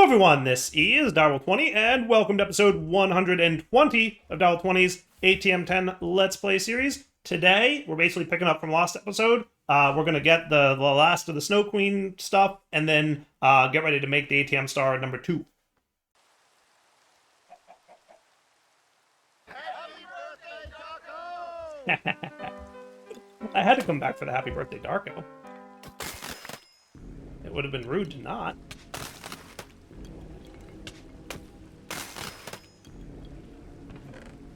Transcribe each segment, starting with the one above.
everyone, this is Darwell20, and welcome to episode 120 of Darwell20's ATM10 Let's Play series. Today, we're basically picking up from last episode. We're going to get the last of the Snow Queen stuff, and then get ready to make the ATM Star number 2. Happy birthday, Taco! I had to come back for the Happy Birthday Darko. It would have been rude to not.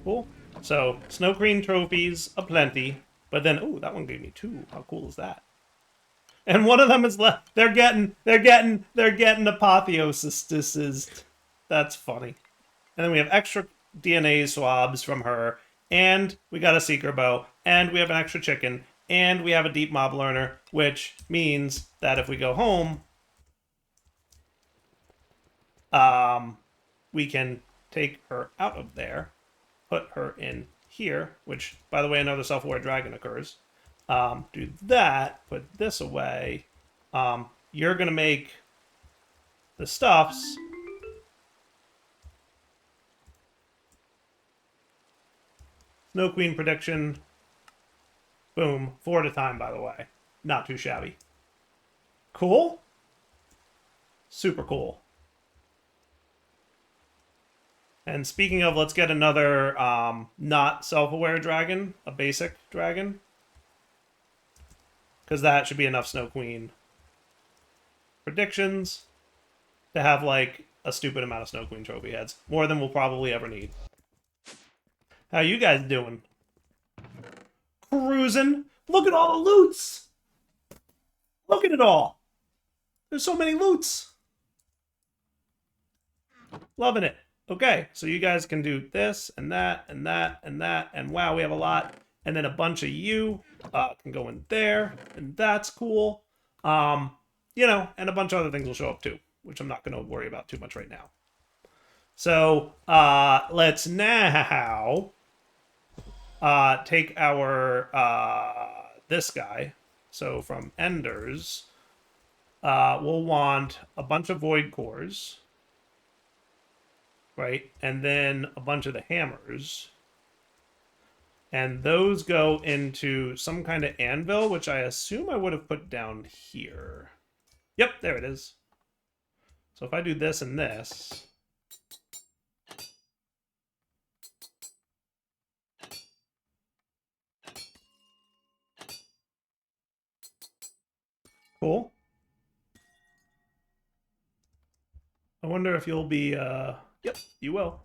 Cool. So, Snow Queen trophies aplenty, but then, oh, that one gave me 2. How cool is that? And one of them is left. They're getting apotheosis. That's funny. And then we have extra DNA swabs from her, and we got a seeker bow, and we have an extra chicken, and we have a deep mob learner, which means that if we go home, we can take her out of there, put her in here, which, by the way, another self-aware dragon occurs. Do that, put this away. You're going to make the stuffs. Snow Queen prediction. Boom. 4 at a time, by the way. Not too shabby. Cool? Super cool. And speaking of, let's get another not self-aware dragon, a basic dragon. Because that should be enough Snow Queen predictions to have, like, a stupid amount of Snow Queen trophy heads. More than we'll probably ever need. How you guys doing? Cruising? Look at all the loots! Look at it all! There's so many loots! Loving it. Okay, so you guys can do this, and that, and that, and that, and wow, we have a lot. And then a bunch of you can go in there, and that's cool. You know, and a bunch of other things will show up too, which I'm not going to worry about too much right now. So, let's now take our, this guy. So from Enders, we'll want a bunch of Void Cores. Right, and then a bunch of the hammers. And those go into some kind of anvil, which I assume I would have put down here. Yep, there it is. So if I do this and this... Cool. I wonder if you'll be, Yep, you will.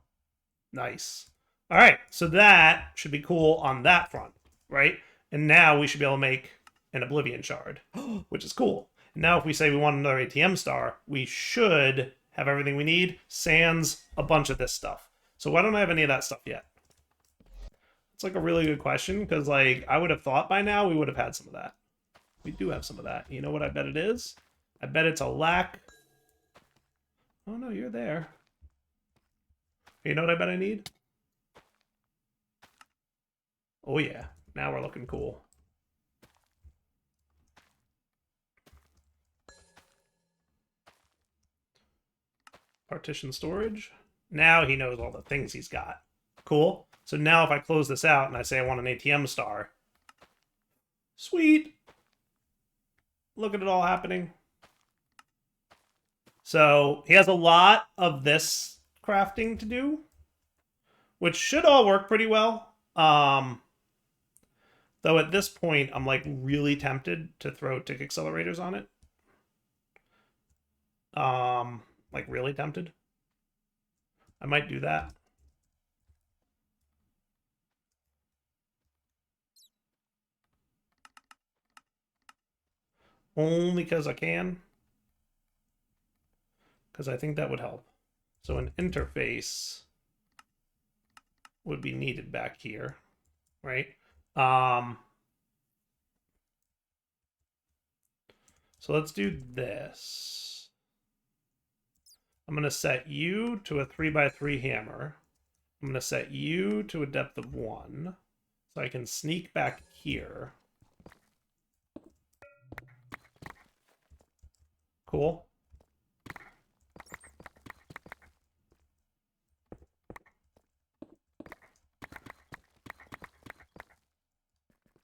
Nice. All right, so that should be cool on that front, right? And now we should be able to make an Oblivion Shard, which is cool. And now if we say we want another ATM Star, we should have everything we need, sans a bunch of this stuff. So why don't I have any of that stuff yet? It's like a really good question, because like I would have thought by now we would have had some of that. We do have some of that. You know what I bet it is? I bet it's a lack... Oh no, you're there. You know what I bet I need? Oh yeah, now we're looking cool. Partition storage. Now he knows all the things he's got. Cool. So now if I close this out and I say I want an ATM Star. Sweet. Look at it all happening. So he has a lot of this crafting to do, which should all work pretty well. Though at this point, I'm like really tempted to throw tick accelerators on it. Like really tempted. I might do that. Only because I can. Because I think that would help. So an interface would be needed back here, right? So let's do this. I'm going to set you to a 3x3 hammer. I'm going to set you to a depth of 1. So I can sneak back here. Cool.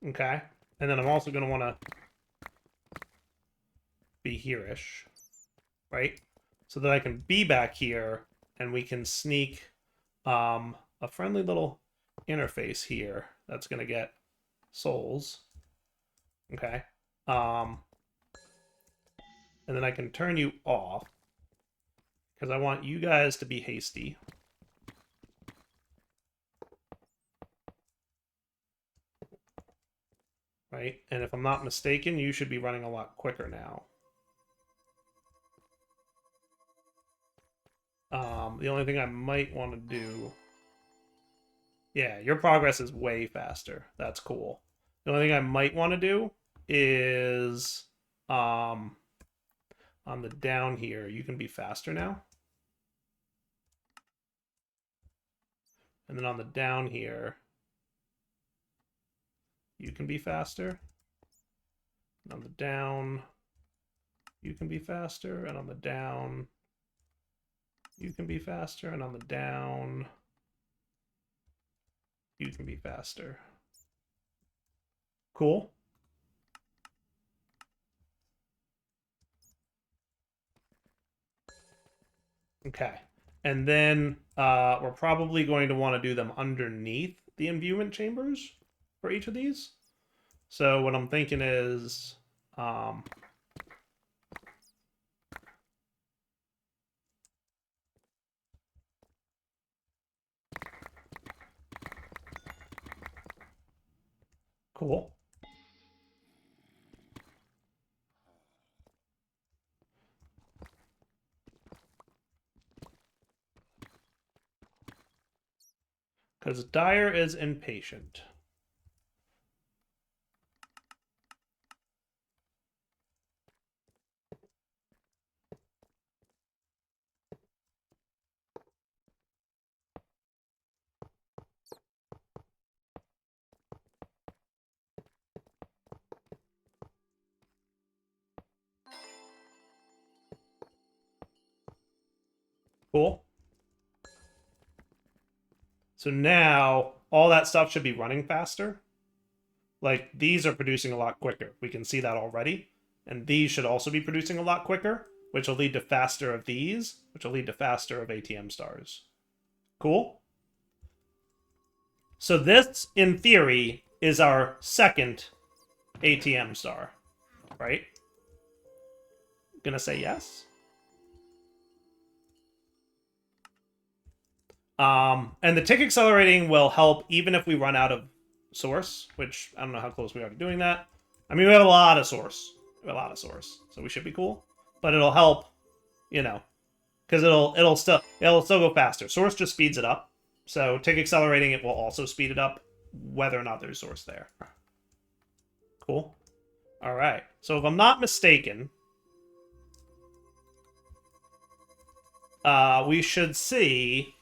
Okay. And then I'm also going to want to be here-ish, right? So that I can be back here and we can sneak a friendly little interface here that's going to get souls. Okay. And then I can turn you off because I want you guys to be hasty. Right? And if I'm not mistaken, you should be running a lot quicker now. The only thing I might want to do... Yeah, your progress is way faster. That's cool. The only thing I might want to do is... on the down here, you can be faster now. And then on the down here, you can be faster. And on the down, you can be faster. And on the down, you can be faster. And on the down, you can be faster. Cool. Okay. And then we're probably going to want to do them underneath the imbuement chambers for each of these. So what I'm thinking is... cool. Because Dyer is impatient. Cool. So now all that stuff should be running faster. Like these are producing a lot quicker. We can see that already. And these should also be producing a lot quicker, which will lead to faster of these, which will lead to faster of ATM stars. Cool? So this, in theory, is our second ATM star, right? Gonna say yes. And the tick accelerating will help even if we run out of source, which I don't know how close we are to doing that. I mean, we have a lot of source. We have a lot of source, so we should be cool. But it'll help, you know, because it'll still go faster. Source just speeds it up. So tick accelerating it will also speed it up, whether or not there's source there. Cool. All right. So if I'm not mistaken, we should see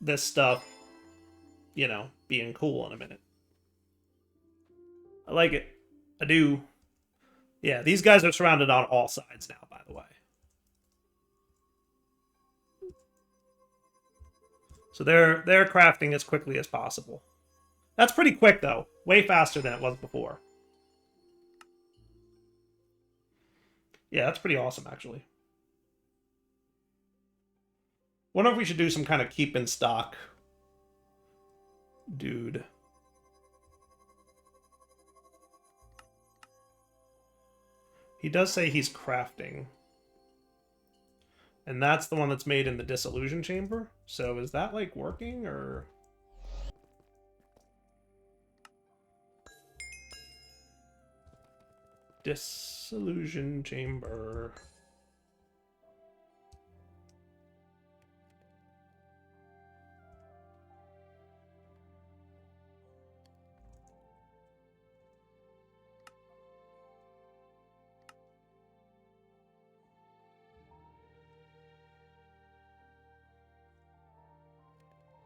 this stuff, you know, being cool in a minute. I like it. I do. Yeah, these guys are surrounded on all sides now, by the way. So they're crafting as quickly as possible. That's pretty quick, though. Way faster than it was before. Yeah, that's pretty awesome, actually. Wonder if we should do some kind of keep in stock. Dude. He does say he's crafting. And that's the one that's made in the Disillusion Chamber. So is that, like, working, or... Disillusion Chamber...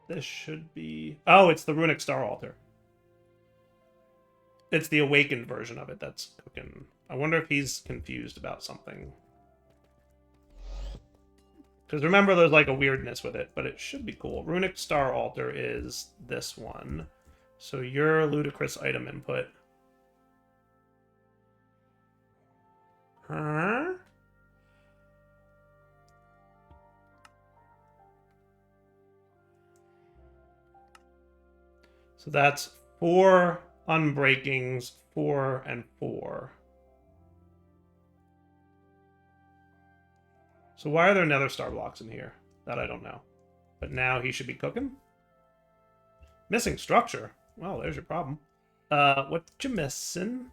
This should be... Oh, it's the Runic Star Altar. It's the awakened version of it that's cooking. I wonder if he's confused about something. Because remember, there's like a weirdness with it, but it should be cool. Runic Star Altar is this one. So your ludicrous item input. Huh? So that's 4 unbreakings, 4 and 4. So why are there nether star blocks in here? That I don't know. But now he should be cooking. Missing structure. Well, there's your problem. What you missing?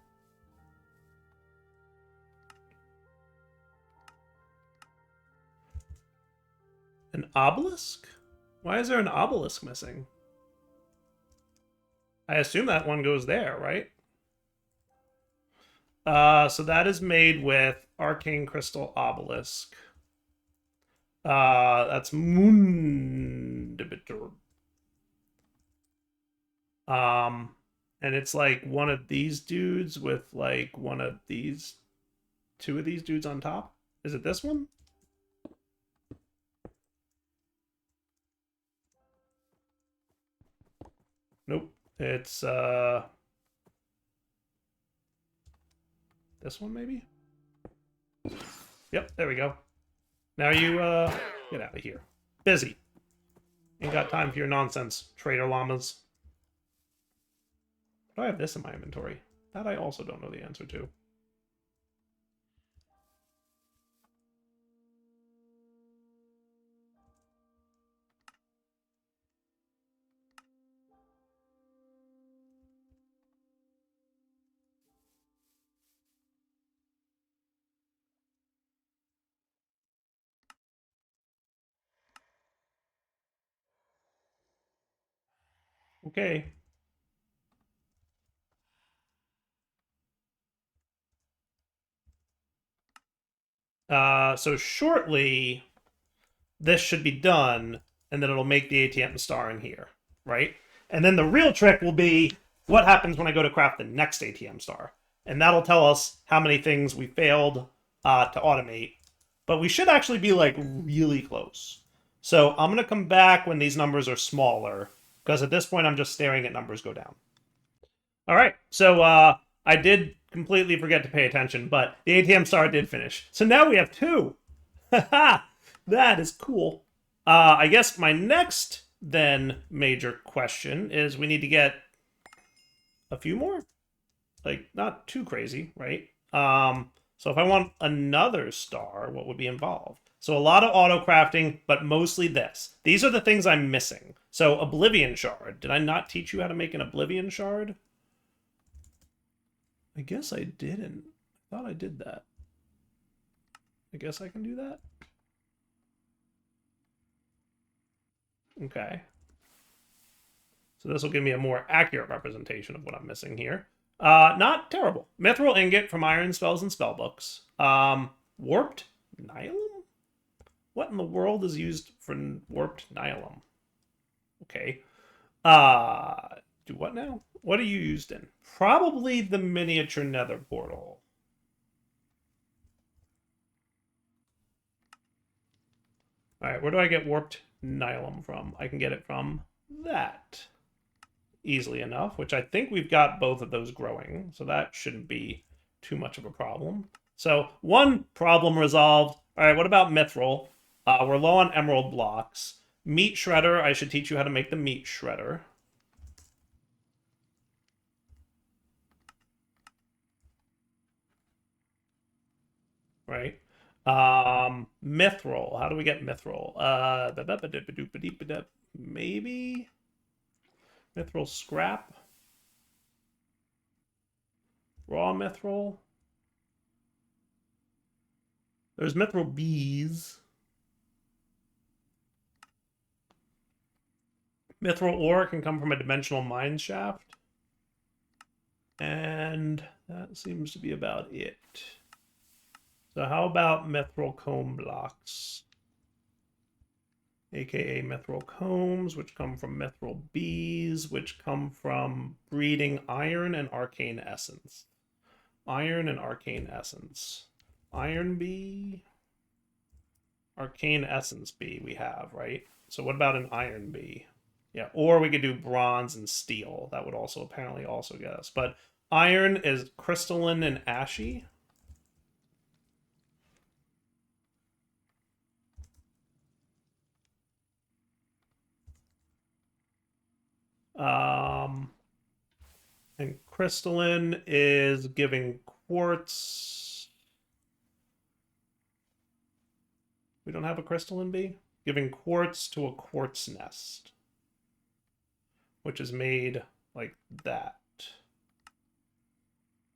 An obelisk? Why is there an obelisk missing? I assume that one goes there, right? So that is made with arcane crystal obelisk. That's Moondibitor. And it's like one of these dudes with like one of these, 2 of these dudes on top. Is it this one? Nope. It's this one maybe? Yep, there we go. Now you get out of here. Busy. Ain't got time for your nonsense, traitor llamas. Do I have this in my inventory? That I also don't know the answer to. Okay. So shortly, this should be done, and then it'll make the ATM Star in here, right? And then the real trick will be what happens when I go to craft the next ATM Star. And that'll tell us how many things we failed to automate. But we should actually be, like, really close. So I'm going to come back when these numbers are smaller, because at this point I'm just staring at numbers go down. All right, so I did completely forget to pay attention, but the ATM Star did finish. So now we have 2. Haha, that is cool. I guess my next then major question is we need to get a few more, like not too crazy, right? So if I want another star, what would be involved? So a lot of auto crafting, but mostly this. These are the things I'm missing. So Oblivion Shard. Did I not teach you how to make an Oblivion Shard? I guess I didn't. I thought I did that. I guess I can do that. Okay. So this will give me a more accurate representation of what I'm missing here. Not terrible. Mithril ingot from iron spells and spellbooks. Warped Nylum? What in the world is used for warped Nylum? Okay. Do what now? What are you used in? Probably the miniature nether portal. Alright, where do I get warped Nylum from? I can get it from that. Easily enough, which I think we've got both of those growing, so that shouldn't be too much of a problem. So one problem resolved. All right, what about Mithril? We're low on emerald blocks. Meat shredder, I should teach you how to make the meat shredder. Right. Mithril, how do we get Mithril? Maybe Mithril scrap? Raw Mithril? There's Mithril bees. Mithril ore can come from a dimensional mine shaft. And that seems to be about it. So how about Mithril comb blocks? AKA Mithril combs, which come from Mithril bees, which come from breeding iron and arcane essence. Iron and arcane essence. Iron bee, arcane essence bee we have, right? So what about an iron bee? Yeah, or we could do bronze and steel. That would also apparently also get us. But iron is crystalline and ashy. And crystalline is giving quartz. We don't have a crystalline bee? Giving quartz to a quartz nest, which is made like that.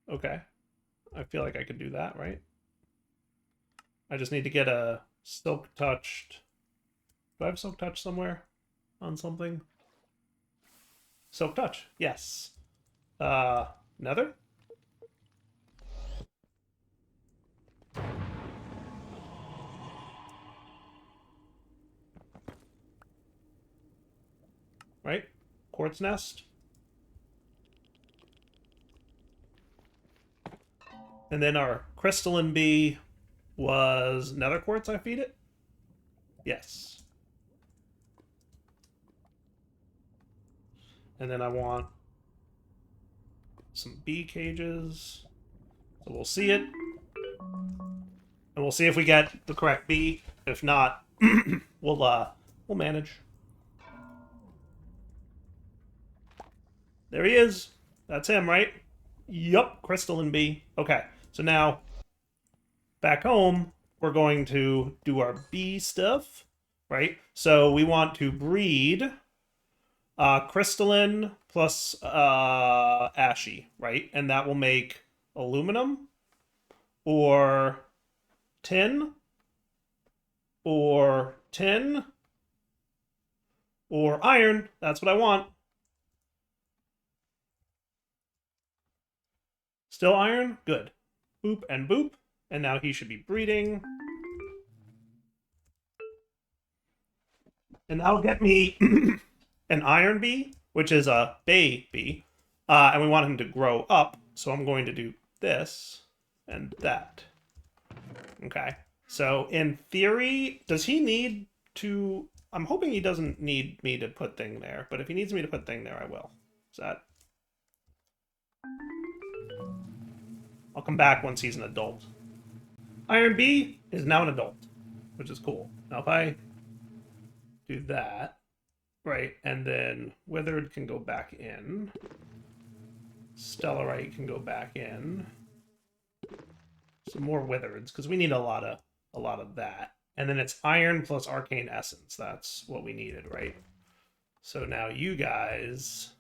Okay. I feel like I could do that, right? I just need to get a silk touched. Do I have silk touch somewhere on something? Silk touch, yes. Nether? Right? Quartz nest. And then our crystalline bee was nether quartz I feed it? Yes. And then I want some bee cages. So we'll see it. And we'll see if we get the correct bee. If not, we'll manage. There he is. That's him, right? Yup, crystalline bee. Okay, so now back home, we're going to do our bee stuff, right? So we want to breed crystalline plus ashy, right? And that will make aluminum or tin or tin or iron. That's what I want. Still iron? Good. Boop and boop. And now he should be breeding. And that'll get me an iron bee, which is a bay bee. And we want him to grow up. So I'm going to do this and that. Okay. So in theory, does he need to... I'm hoping he doesn't need me to put thing there. But if he needs me to put thing there, I will. Is that... I'll come back once he's an adult. Iron Bee is now an adult, which is cool. Now if I do that, right, and then Withered can go back in. Stellarite can go back in. Some more Withereds, because we need a lot of that. And then it's Iron plus Arcane Essence. That's what we needed, right? So now you guys...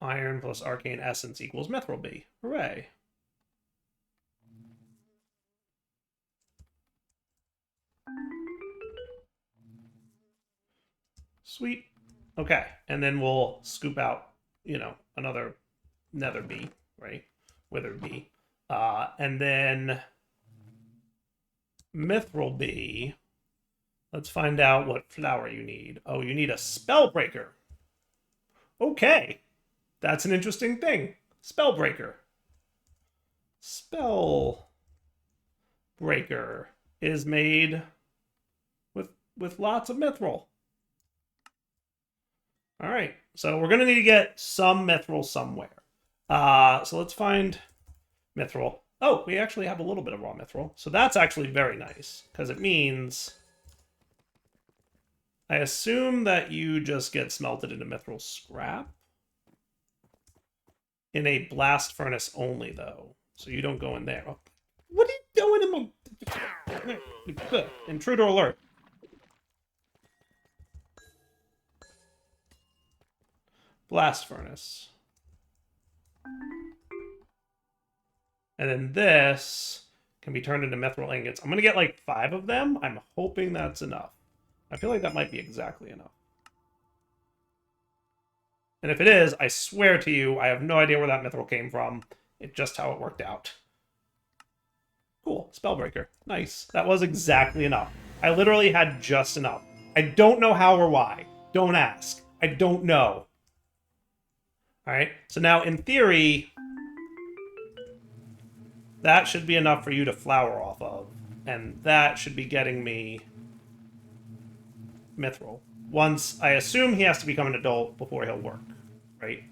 Iron plus Arcane Essence equals Mithril Bee. Hooray. Sweet. Okay, and then we'll scoop out, another nether bee, right? Wither bee. And then Mithril bee. Let's find out what flower you need. Oh, you need a Spellbreaker. Okay. That's an interesting thing. Spellbreaker. Spellbreaker is made with lots of mithril. All right, so we're gonna need to get some mithril somewhere. So let's find mithril. Oh, we actually have a little bit of raw mithril, so that's actually very nice because it means I assume that you just get smelted into mithril scrap. In a blast furnace only, though. So you don't go in there. Oh, what are you doing in my... Good. Intruder alert. Blast furnace. And then this can be turned into mithril ingots. I'm going to get like 5 of them. I'm hoping that's enough. I feel like that might be exactly enough. And if it is, I swear to you, I have no idea where that mithril came from. It's just how it worked out. Cool. Spellbreaker. Nice. That was exactly enough. I literally had just enough. I don't know how or why. Don't ask. I don't know. Alright, so now in theory, that should be enough for you to flower off of. And that should be getting me Mithril. Once, I assume he has to become an adult before he'll work, right?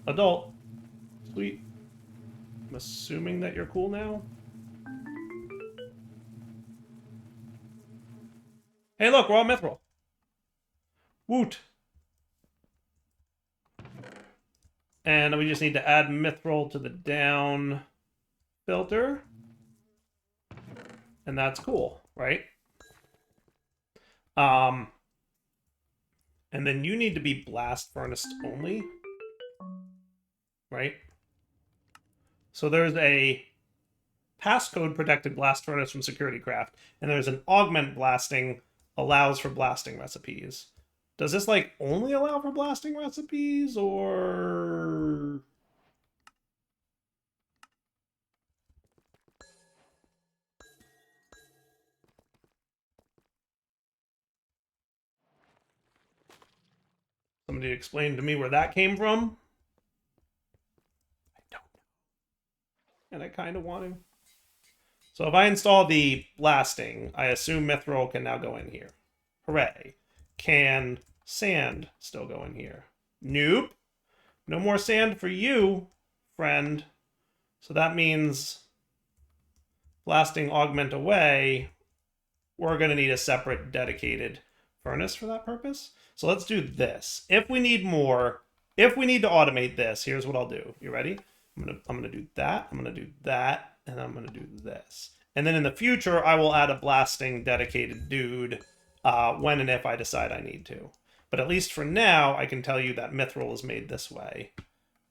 Adult. Sweet. I'm assuming that you're cool now. Hey, look, we're all Mithril. Woot. And we just need to add Mithril to the down filter. And that's cool, right? And then you need to be blast furnace only, right? So there's a passcode protected blast furnace from Security Craft, and there's an augment blasting allows for blasting recipes. Does this like only allow for blasting recipes, or somebody explain to me where that came from? I don't know. And I kind of want to. So if I install the blasting, I assume Mithril can now go in here. Hooray. Can sand still go in here? Nope. No more sand for you, friend. So that means blasting augment away, we're going to need a separate dedicated furnace for that purpose. So let's do this. If we need more, if we need to automate this, here's what I'll do. You ready? I'm gonna do that. I'm gonna do that, and I'm gonna do this. And then in the future, I will add a blasting dedicated dude when and if I decide I need to. But at least for now, I can tell you that Mithril is made this way.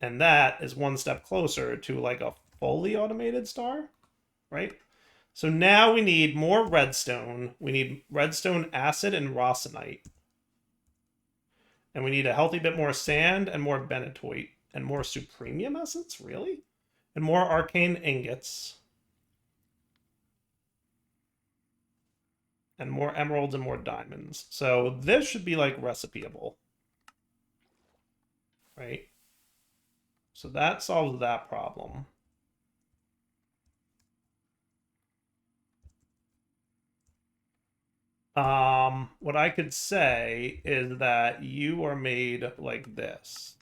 And that is one step closer to like a fully automated star, right? So now we need more redstone. We need redstone acid and rosinite. And we need a healthy bit more sand and more benitoite. And more supremium essence? Really? And more arcane ingots. And more emeralds and more diamonds. So this should be like recipeable. Right? So that solves that problem. What I could say is that you are made like this.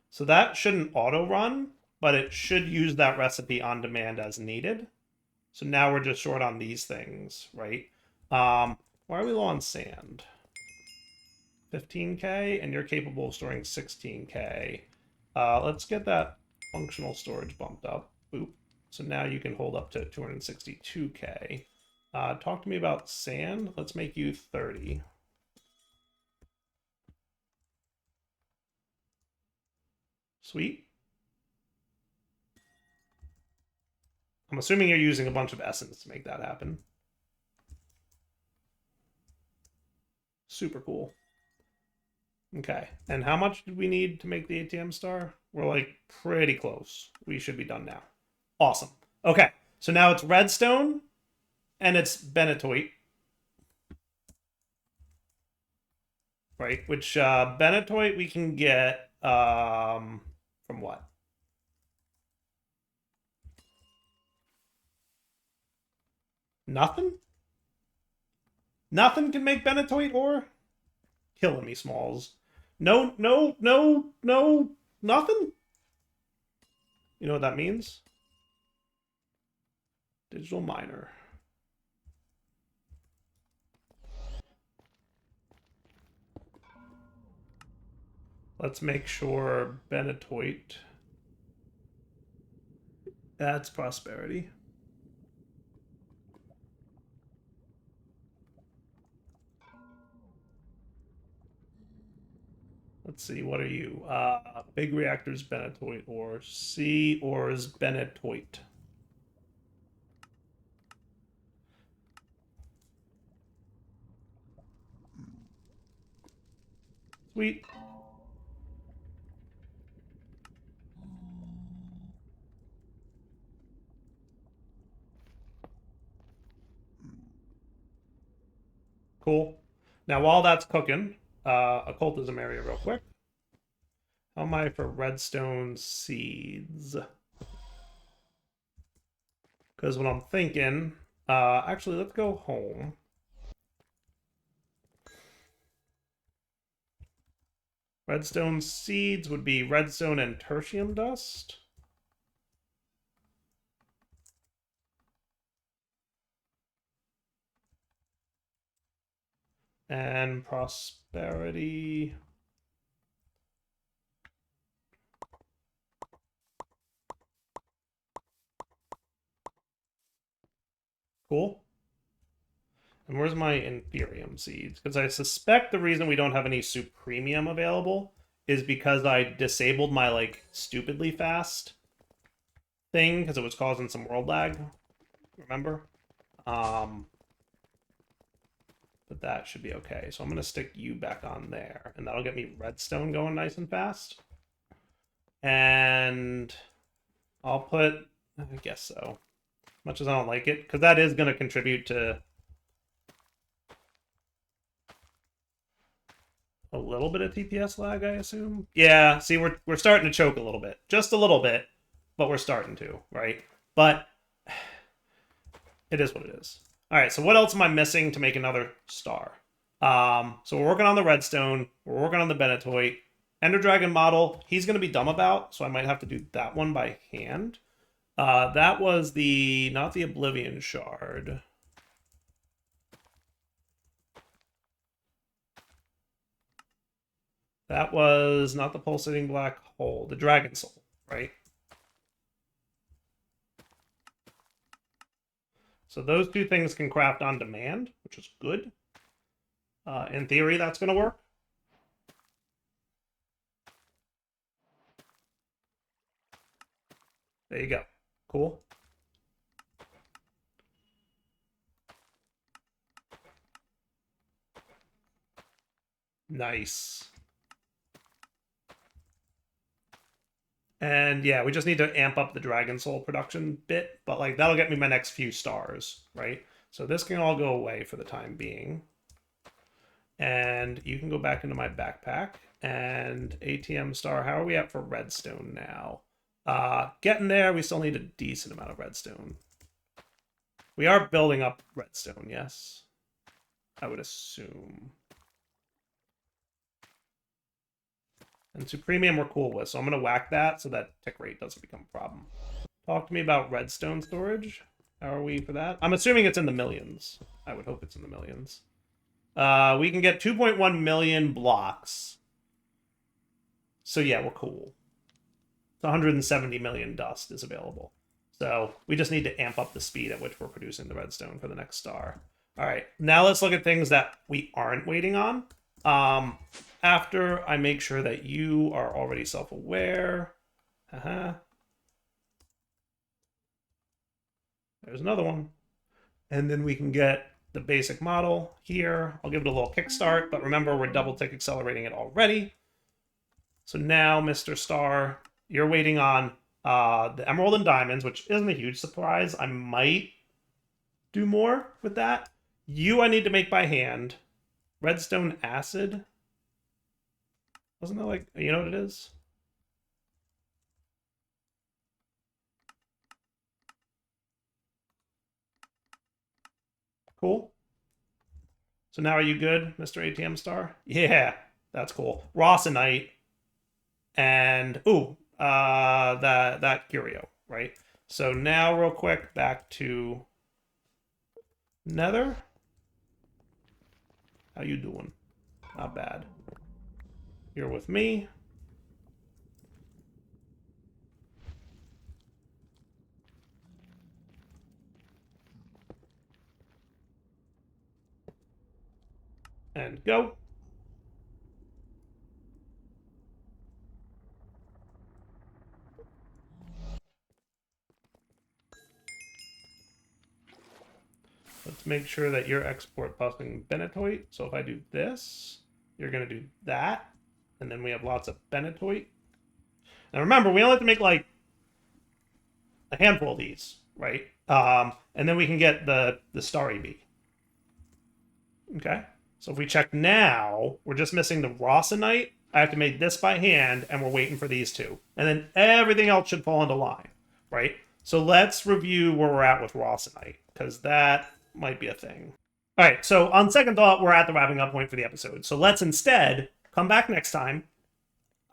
So that shouldn't auto run, but it should use that recipe on demand as needed. So now we're just short on these things, right? Why are we low on sand? 15K, and you're capable of storing 16K. Let's get that functional storage bumped up. Boop. So now you can hold up to 262K. Talk to me about sand. Let's make you 30. Sweet. I'm assuming you're using a bunch of essence to make that happen. Super cool. Okay, and how much did we need to make the ATM Star? We're like pretty close. We should be done now. Awesome. Okay, so now it's redstone and it's benitoite. Right, which benitoite we can get from what? Nothing? Nothing can make benitoite ore? Killing me, Smalls. No, no, no, no, nothing? You know what that means? Digital miner. Let's make sure benitoite adds prosperity. Let's see, what are you? Big reactors benitoite ore. C ores benitoite. Sweet. Cool. Now, while that's cooking, occultism area real quick. How am I for redstone seeds? Because what I'm thinking, actually, let's go home. Redstone seeds would be redstone and tertium dust. And prosperity. Cool. And where's my Inferium seeds? Because I suspect the reason we don't have any Supremium available is because I disabled my, like, stupidly fast thing because it was causing some world lag. Remember? But that should be okay. So I'm going to stick you back on there. And that'll get me redstone going nice and fast. And I'll put... I guess so. Much as I don't like it. Because that is going to contribute to a little bit of TPS lag, I assume. Yeah, see, we're starting to choke a little bit. Just a little bit. But we're starting to, right? But it is what it is. All right, so what else am I missing to make another star? So we're working on the redstone. We're working on the Benetoit. Ender Dragon model, he's going to be dumb about, so I might have to do that one by hand. That was the, not the Oblivion Shard. That was not the Pulsating Black Hole, the Dragon Soul, right? So those two things can craft on demand, which is good. In theory, that's going to work. There you go. Cool. Nice. And yeah, we just need to amp up the Dragon Soul production bit, but like that'll get me my next few stars, right? So this can all go away for the time being. And you can go back into my backpack. And ATM Star, how are we at for redstone now? Getting there, we still need a decent amount of redstone. We are building up redstone, yes. I would assume. And Supremium we're cool with, so I'm going to whack that so that tick rate doesn't become a problem. Talk to me about redstone storage. How are we for that? I'm assuming it's in the millions. I would hope it's in the millions. We can get 2.1 million blocks. So yeah, we're cool. It's 170 million dust is available. So we just need to amp up the speed at which we're producing the redstone for the next star. All right, now let's look at things that we aren't waiting on. After I make sure that you are already self-aware. There's another one. And then we can get the basic model here. I'll give it a little kickstart, but remember we're double-tick accelerating it already. So now, Mr. Star, you're waiting on the Emerald and Diamonds, which isn't a huge surprise. I might do more with that. You I need to make by hand. Redstone Acid. Wasn't that like, you know what it is? Cool. So now are you good, Mr. ATM Star? Yeah, that's cool. Rawsonite and that curio, right? So now real quick back to Nether. How you doing? Not bad. You're with me. And go. Let's make sure that you're export busting Benetoit. So if I do this, you're going to do that. And then we have lots of Benetoit. Now remember, we only have to make like a handful of these, right? And then we can get the Starry Bee. Okay. So if we check now, we're just missing the Rossonite. I have to make this by hand, and we're waiting for these two. And then everything else should fall into line, right? So let's review where we're at with Rossonite, because that might be a thing. All right, so on second thought, we're at the wrapping up point for the episode. So let's instead come back next time.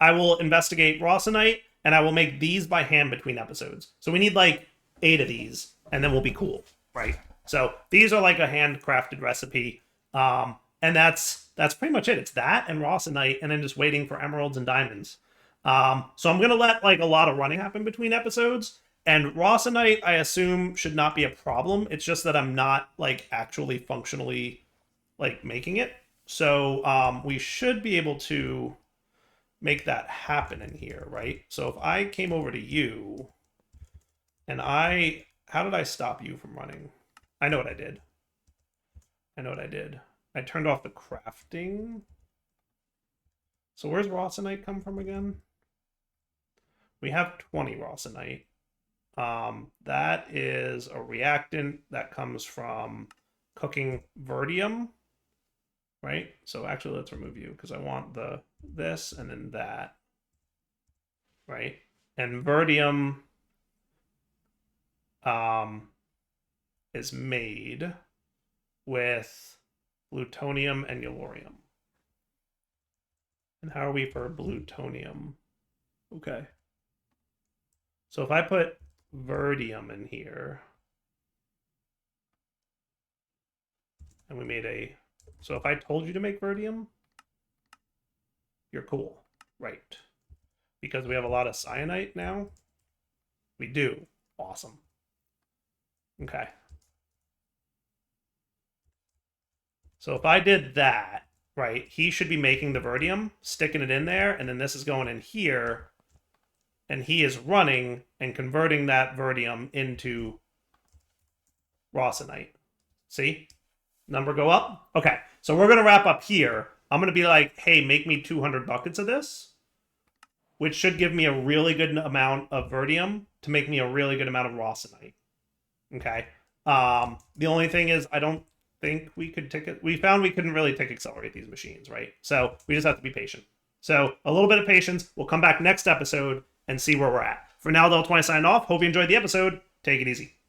I will investigate Rossonite, and I will make these by hand between episodes. So we need like 8 of these, and then we'll be cool, right? So these are like a handcrafted recipe. And that's pretty much it. It's that and Rossonite, and then just waiting for emeralds and diamonds. So I'm gonna let like a lot of running happen between episodes. And Rossonite, I assume, should not be a problem. It's just that I'm not like actually functionally like making it. So we should be able to make that happen in here, right? So if I came over to you, and how did I stop you from running? I know what I did. I turned off the crafting. So where's Rossonite come from again? We have 20 Rossonite. That is a reactant that comes from cooking verdium, right? So actually, let's remove you because I want this and then that, right? And verdium is made with plutonium and yellorium. And how are we for plutonium? Okay. So if I put verdium in here, and we made so if I told you to make verdium, you're cool, right? Because we have a lot of cyanite now. We do. Awesome. Okay. So if I did that, right, he should be making the verdium, sticking it in there, and then this is going in here, and he is running and converting that verdium into Rossonite. See? Number go up? Okay, so we're going to wrap up here. I'm going to be like, hey, make me 200 buckets of this, which should give me a really good amount of verdium to make me a really good amount of Rossonite. Okay? The only thing is I don't think we could tick it. We found we couldn't really tick accelerate these machines, right? So we just have to be patient. So a little bit of patience. We'll come back next episode and see where we're at. For now, Del20 signing off. Hope you enjoyed the episode. Take it easy.